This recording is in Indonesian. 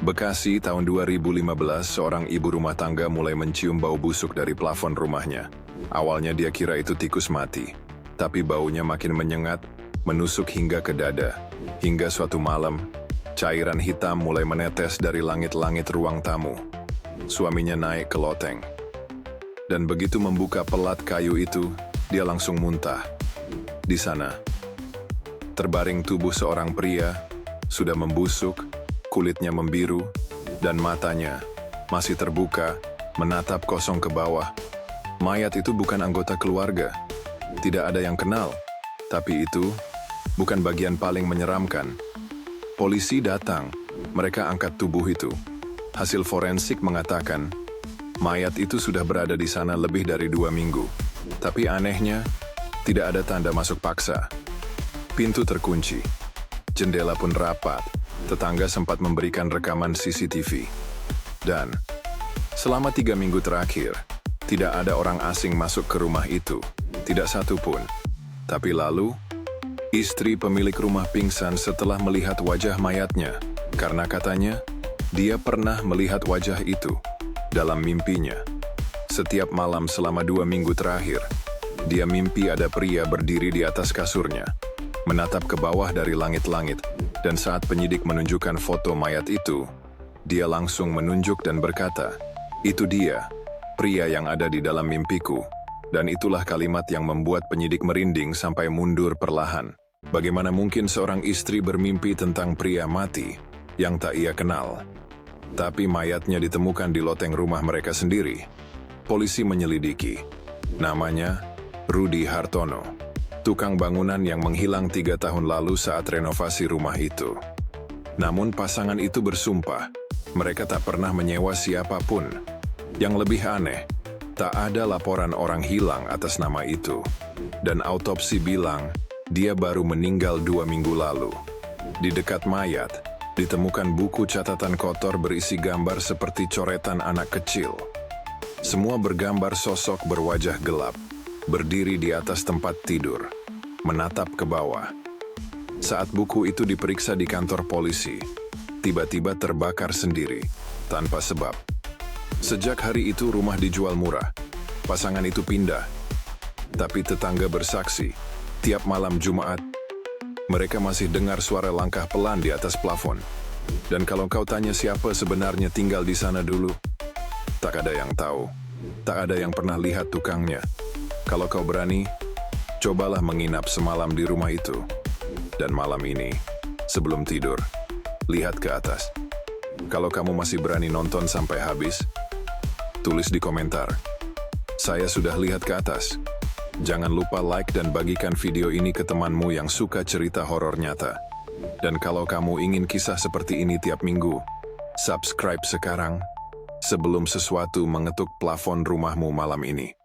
Bekasi, tahun 2015, seorang ibu rumah tangga mulai mencium bau busuk dari plafon rumahnya. Awalnya dia kira itu tikus mati, tapi baunya makin menyengat, menusuk hingga ke dada. Hingga suatu malam, cairan hitam mulai menetes dari langit-langit ruang tamu. Suaminya naik ke loteng. Dan begitu membuka pelat kayu itu, dia langsung muntah. Di sana, terbaring tubuh seorang pria, sudah membusuk, kulitnya membiru, dan matanya masih terbuka, menatap kosong ke bawah. Mayat itu bukan anggota keluarga, tidak ada yang kenal, tapi itu bukan bagian paling menyeramkan. Polisi datang, mereka angkat tubuh itu. Hasil forensik mengatakan, mayat itu sudah berada di sana lebih dari 2 minggu. Tapi anehnya, tidak ada tanda masuk paksa. Pintu terkunci, jendela pun rapat. Tetangga sempat memberikan rekaman CCTV. Dan selama 3 minggu terakhir, tidak ada orang asing masuk ke rumah itu. Tidak satu pun. Tapi lalu, istri pemilik rumah pingsan setelah melihat wajah mayatnya. Karena katanya, dia pernah melihat wajah itu dalam mimpinya. Setiap malam selama 2 minggu terakhir, dia mimpi ada pria berdiri di atas kasurnya, menatap ke bawah dari langit-langit. Dan saat penyidik menunjukkan foto mayat itu, dia langsung menunjuk dan berkata, "Itu dia, pria yang ada di dalam mimpiku." Dan itulah kalimat yang membuat penyidik merinding sampai mundur perlahan. Bagaimana mungkin seorang istri bermimpi tentang pria mati yang tak ia kenal? Tapi mayatnya ditemukan di loteng rumah mereka sendiri. Polisi menyelidiki. Namanya Rudi Hartono, tukang bangunan yang menghilang 3 tahun lalu saat renovasi rumah itu. Namun pasangan itu bersumpah, mereka tak pernah menyewa siapapun. Yang lebih aneh, tak ada laporan orang hilang atas nama itu. Dan autopsi bilang, dia baru meninggal 2 minggu lalu. Di dekat mayat, ditemukan buku catatan kotor berisi gambar seperti coretan anak kecil. Semua bergambar sosok berwajah gelap, berdiri di atas tempat tidur, menatap ke bawah. Saat buku itu diperiksa di kantor polisi, tiba-tiba terbakar sendiri, tanpa sebab. Sejak hari itu rumah dijual murah, pasangan itu pindah. Tapi tetangga bersaksi, tiap malam Jumat, mereka masih dengar suara langkah pelan di atas plafon. Dan kalau kau tanya siapa sebenarnya tinggal di sana dulu, tak ada yang tahu, tak ada yang pernah lihat tukangnya. Kalau kau berani, cobalah menginap semalam di rumah itu. Dan malam ini, sebelum tidur, lihat ke atas. Kalau kamu masih berani nonton sampai habis, tulis di komentar, "Saya sudah lihat ke atas." Jangan lupa like dan bagikan video ini ke temanmu yang suka cerita horor nyata. Dan kalau kamu ingin kisah seperti ini tiap minggu, subscribe sekarang sebelum sesuatu mengetuk plafon rumahmu malam ini.